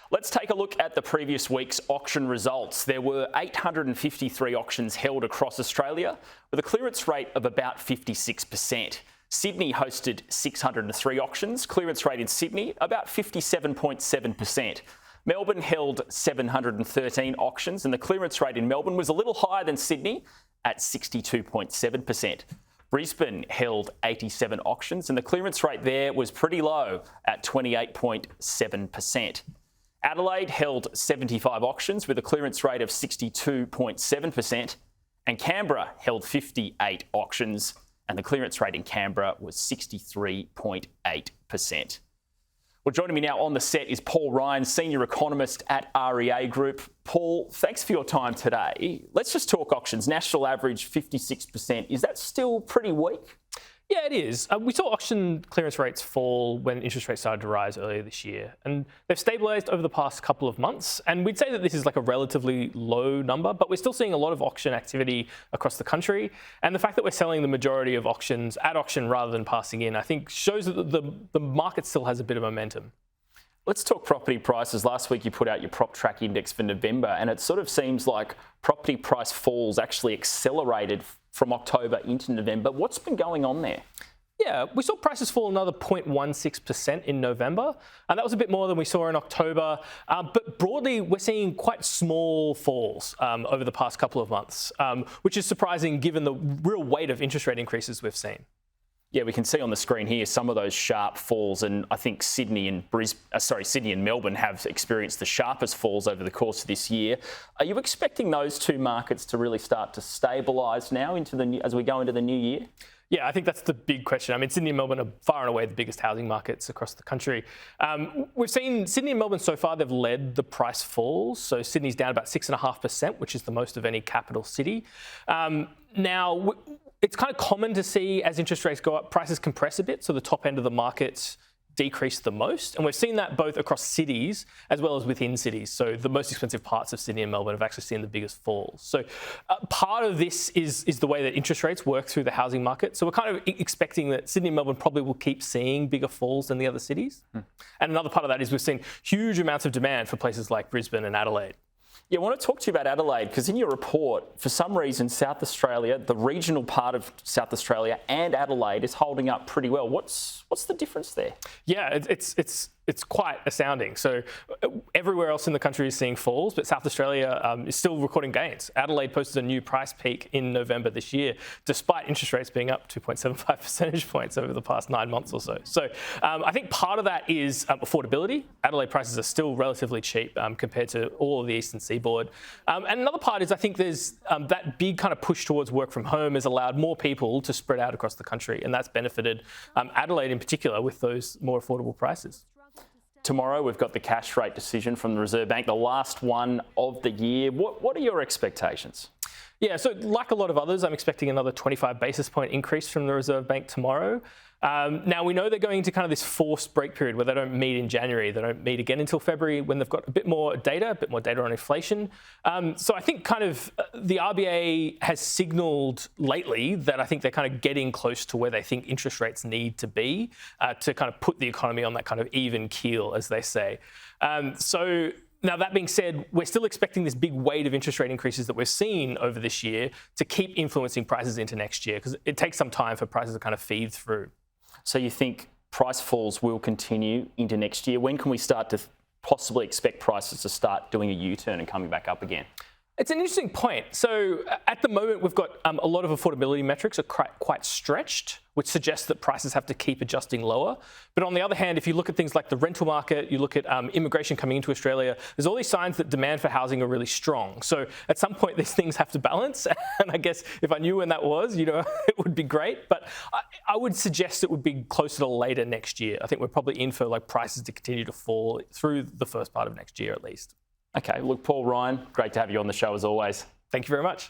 Let's take a look at the previous week's auction results. There were 853 auctions held across Australia with a clearance rate of about 56%. Sydney hosted 603 auctions, clearance rate in Sydney about 57.7%. Melbourne held 713 auctions and the clearance rate in Melbourne was a little higher than Sydney at 62.7%. Brisbane held 87 auctions and the clearance rate there was pretty low at 28.7%. Adelaide held 75 auctions with a clearance rate of 62.7%, and Canberra held 58 auctions and the clearance rate in Canberra was 63.8%. Well, joining me now on the set is Paul Ryan, Senior Economist at RBA Group. Paul, thanks for your time today. Let's just talk auctions. National average 56%. Is that still pretty weak? Yeah, it is. We saw auction clearance rates fall when interest rates started to rise earlier this year, and they've stabilised over the past couple of months. And we'd say that this is like a relatively low number, but we're still seeing a lot of auction activity across the country. And the fact that we're selling the majority of auctions at auction rather than passing in, I think shows that the market still has a bit of momentum. Let's talk property prices. Last week you put out your prop track index for November, and it sort of seems like property price falls actually accelerated from October into November. What's been going on there? Yeah, we saw prices fall another 0.16% in November, and that was a bit more than we saw in October. But broadly, we're seeing quite small falls over the past couple of months, which is surprising given the real weight of interest rate increases we've seen. Yeah, we can see on the screen here some of those sharp falls, and I think Sydney and Melbourne have experienced the sharpest falls over the course of this year. Are you expecting those two markets to really start to stabilise now as we go into the new year? Yeah, I think that's the big question. I mean, Sydney and Melbourne are far and away the biggest housing markets across the country. We've seen Sydney and Melbourne so far, they've led the price falls. So Sydney's down about 6.5%, which is the most of any capital city. Now, it's kind of common to see as interest rates go up, prices compress a bit. So the top end of the markets decrease the most. And we've seen that both across cities as well as within cities. So the most expensive parts of Sydney and Melbourne have actually seen the biggest falls. So part of this is the way that interest rates work through the housing market. So we're kind of expecting that Sydney and Melbourne probably will keep seeing bigger falls than the other cities. And another part of that is we've seen huge amounts of demand for places like Brisbane and Adelaide. Yeah, I want to talk to you about Adelaide because in your report, for some reason, South Australia, the regional part of South Australia and Adelaide is holding up pretty well. What's the difference there? Yeah, it's quite astounding. So everywhere else in the country is seeing falls, but South Australia is still recording gains. Adelaide posted a new price peak in November this year, despite interest rates being up 2.75 percentage points over the past 9 months or so. So I think part of that is affordability. Adelaide prices are still relatively cheap compared to all of the eastern seaboard. And another part is I think there's that big kind of push towards work from home has allowed more people to spread out across the country, and that's benefited Adelaide in particular with those more affordable prices. Tomorrow, we've got the cash rate decision from the Reserve Bank, the last one of the year. What are your expectations? Yeah, so like a lot of others, I'm expecting another 25 basis point increase from the Reserve Bank tomorrow. Now, we know they're going into kind of this forced break period where they don't meet in January. They don't meet again until February when they've got a bit more data on inflation. So I think kind of the RBA has signalled lately that I think they're kind of getting close to where they think interest rates need to be to kind of put the economy on that kind of even keel, as they say. So now, that being said, we're still expecting this big wave of interest rate increases that we've seen over this year to keep influencing prices into next year because it takes some time for prices to kind of feed through. So you think price falls will continue into next year? When can we start to possibly expect prices to start doing a U-turn and coming back up again? It's an interesting point. So at the moment, we've got a lot of affordability metrics are quite stretched, which suggests that prices have to keep adjusting lower. But on the other hand, if you look at things like the rental market, you look at immigration coming into Australia, there's all these signs that demand for housing are really strong. So at some point, these things have to balance. And I guess if I knew when that was, it would be great. But I would suggest it would be closer to later next year. I think we're probably in for like prices to continue to fall through the first part of next year at least. Okay, look, Paul Ryan, great to have you on the show as always. Thank you very much.